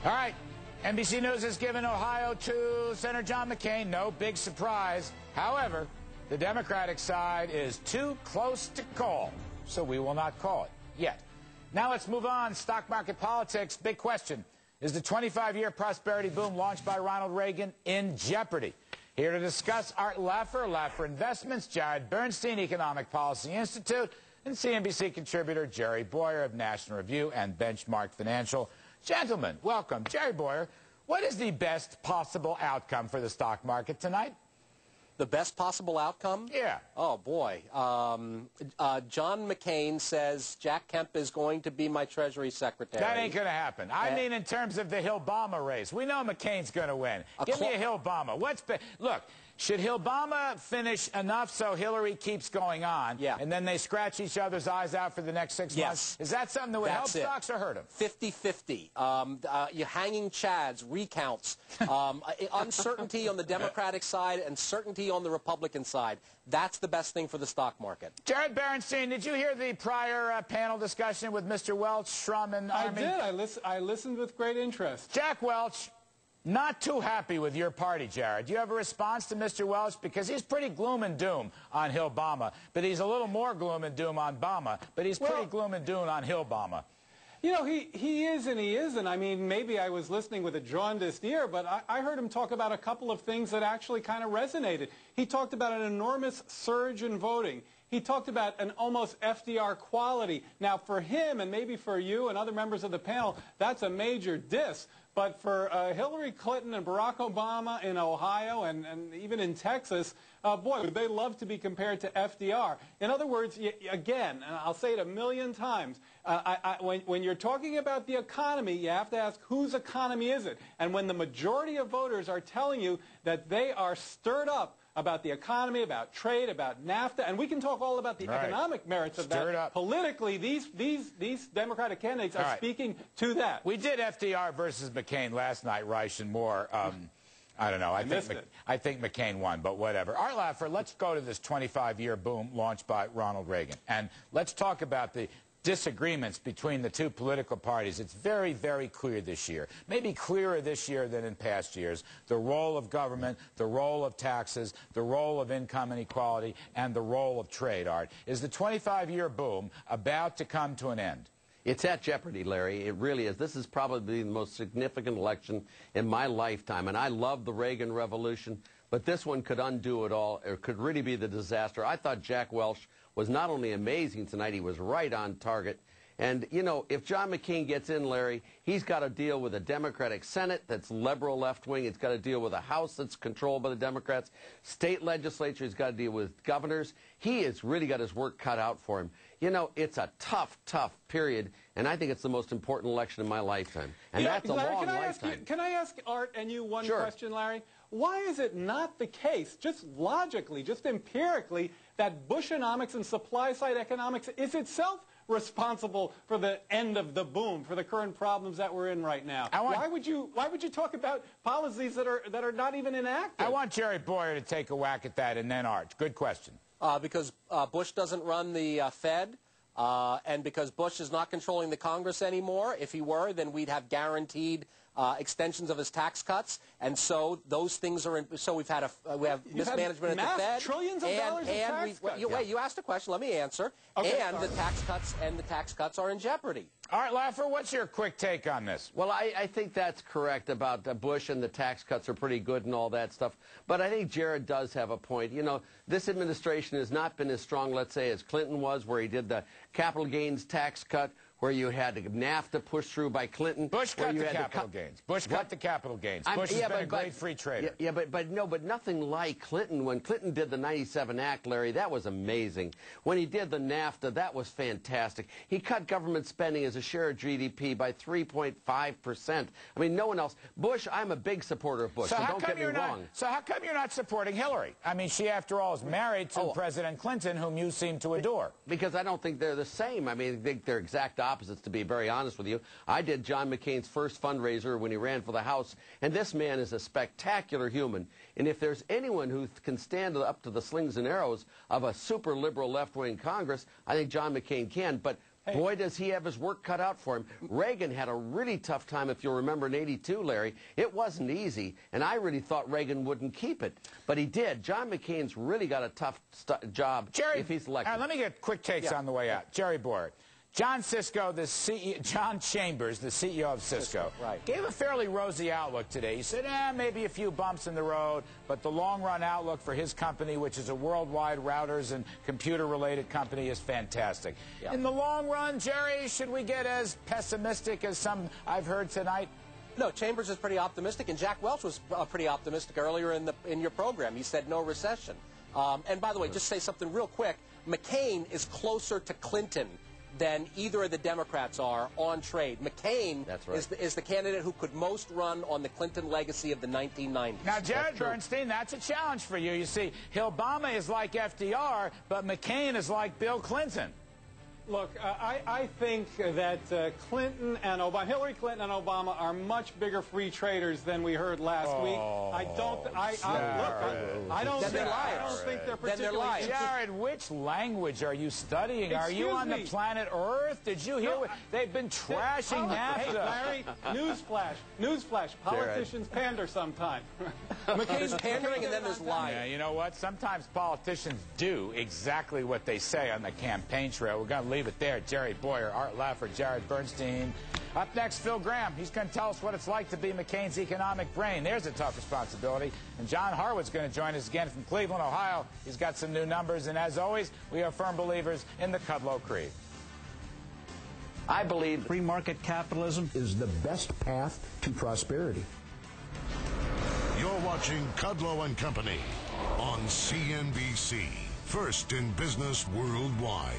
All right. NBC News has given Ohio to Senator John McCain. No big surprise. However, the Democratic side is too close to call, so we will not call it yet. Now let's move on. Stock market politics. Big question. Is the 25-year prosperity boom launched by Ronald Reagan in jeopardy? Here to discuss, Art Laffer, Laffer Investments, Jared Bernstein, Economic Policy Institute, and CNBC contributor Jerry Bowyer of National Review and Benchmark Financial. Gentlemen, welcome. Jerry Bowyer, what is the best possible outcome for the stock market tonight? The best possible outcome? Yeah. Oh, boy. John McCain says Jack Kemp is going to be my Treasury Secretary. That ain't going to happen. I mean in terms of the Hillbama race. We know McCain's going to win. Give me a Hillbama. Look, should Hillbama finish enough so Hillary keeps going on, and then they scratch each other's eyes out for the next 6 months? Is that something that would help stocks or hurt them? 50-50. You hanging chads, recounts, uncertainty on the Democratic side and certainty on the Republican side. That's the best thing for the stock market. Jared Bernstein, did you hear the prior panel discussion with Mr. Welch, Shrum, and Armin? I did. I listened with great interest. Jack Welch, not too happy with your party, Jared. Do you have a response to Mr. Welch? Because he's pretty gloom and doom on Hillbama, but he's a little more gloom and doom on Bama, but he's pretty gloom and doom on Hillbama. You know, he is and he isn't. I mean, maybe I was listening with a jaundiced ear, but I heard him talk about a couple of things that actually kind of resonated. He talked about an enormous surge in voting. He talked about an almost FDR quality. Now, for him and maybe for you and other members of the panel, that's a major diss. But for Hillary Clinton and Barack Obama in Ohio and even in Texas, boy, would they love to be compared to FDR. In other words, again, and I'll say it a million times, when you're talking about the economy, you have to ask whose economy is it? And when the majority of voters are telling you that they are stirred up about the economy, about trade, about NAFTA, and we can talk all about the economic merits of that. Politically, these Democratic candidates are speaking to that. We did FDR versus McCain last night, Reich and Moore. I don't know. I think McCain won, but whatever. Art Laffer, let's go to this 25-year boom launched by Ronald Reagan, and let's talk about the disagreements between the two political parties. It's very, very clear this year, maybe clearer this year than in past years, the role of government, the role of taxes, the role of income inequality, and the role of trade, Art. Is the 25-year boom about to come to an end? It's at jeopardy, Larry. It really is. This is probably the most significant election in my lifetime, and I love the Reagan Revolution, but this one could undo it all. It could really be the disaster. I thought Jack Welch was not only amazing tonight, he was right on target. And, you know, if John McCain gets in, Larry, he's got to deal with a Democratic Senate that's liberal left-wing. He's got to deal with a House that's controlled by the Democrats. State legislature, he's got to deal with governors. He has really got his work cut out for him. You know, it's a tough, tough period, and I think it's the most important election in my lifetime. And that's Larry, a long lifetime. Can I ask Art and you one question, Larry? Why is it not the case, just logically, just empirically, that Bushonomics and supply-side economics is itself responsible for the end of the boom, for the current problems that we're in right now? Why would you talk about policies that are not even enacted? I want Jerry Bowyer to take a whack at that, and then Art. Good question. Because Bush doesn't run the Fed, and because Bush is not controlling the Congress anymore. If he were, then we'd have guaranteed extensions of his tax cuts, and so those things are in. So we have mismanagement at the Fed, trillions of dollars in tax cuts. Wait, you asked a question. Let me answer. Okay, and the tax cuts are in jeopardy. All right, Laffer, what's your quick take on this? Well, I think that's correct about Bush, and the tax cuts are pretty good and all that stuff. But I think Jared does have a point. You know, this administration has not been as strong, let's say, as Clinton was, where he did the capital gains tax cut, where you had NAFTA pushed through by Clinton. Bush cut the capital gains. Bush cut the capital gains. Bush has been a great free trader. Yeah, but nothing like Clinton. When Clinton did the 97 Act, Larry, that was amazing. When he did the NAFTA, that was fantastic. He cut government spending as a share of GDP by 3.5%. I mean, no one else. Bush, I'm a big supporter of Bush, so don't get me wrong. So how come you're not supporting Hillary? I mean, she, after all, is married to President Clinton, whom you seem to adore. Because I don't think they're the same. I mean, I think they're exact opposites, to be very honest with you. I did John McCain's first fundraiser when he ran for the House, and this man is a spectacular human. And if there's anyone who can stand up to the slings and arrows of a super liberal left-wing Congress, I think John McCain can. But Boy, does he have his work cut out for him. Reagan had a really tough time, if you'll remember, in '82, Larry. It wasn't easy, and I really thought Reagan wouldn't keep it. But he did. John McCain's really got a tough job if he's elected. Let me get quick takes on the way out. Jerry Bowyer. John Chambers, the CEO of Cisco, gave a fairly rosy outlook today. He said, maybe a few bumps in the road, but the long-run outlook for his company, which is a worldwide routers and computer-related company, is fantastic. Yeah. In the long run, Jerry, should we get as pessimistic as some I've heard tonight? No, Chambers is pretty optimistic, and Jack Welch was pretty optimistic earlier in your program. He said no recession. And by the way, just say something real quick. McCain is closer to Clinton than either of the Democrats are on trade. McCain is the candidate who could most run on the Clinton legacy of the 1990s. Now, Jared Bernstein, that's a challenge for you. You see, Obama is like FDR, but McCain is like Bill Clinton. Look, I think that Hillary Clinton and Obama are much bigger free traders than we heard last week. I don't think they're particularly. Jared, which language are you studying? Are you on the planet Earth? Did you hear what they've been trashing NAFTA? Hey, Larry, newsflash. Politicians pander sometimes. There's pandering and then there's lying. Yeah, you know what? Sometimes politicians do exactly what they say on the campaign trail. We're going to leave it there. Jerry Bowyer, Art Laffer, Jared Bernstein. Up next, Phil Graham. He's going to tell us what it's like to be McCain's economic brain. There's a tough responsibility. And John Harwood's going to join us again from Cleveland, Ohio. He's got some new numbers. And as always, we are firm believers in the Kudlow Creed. I believe free market capitalism is the best path to prosperity. You're watching Kudlow and Company on CNBC, first in business worldwide.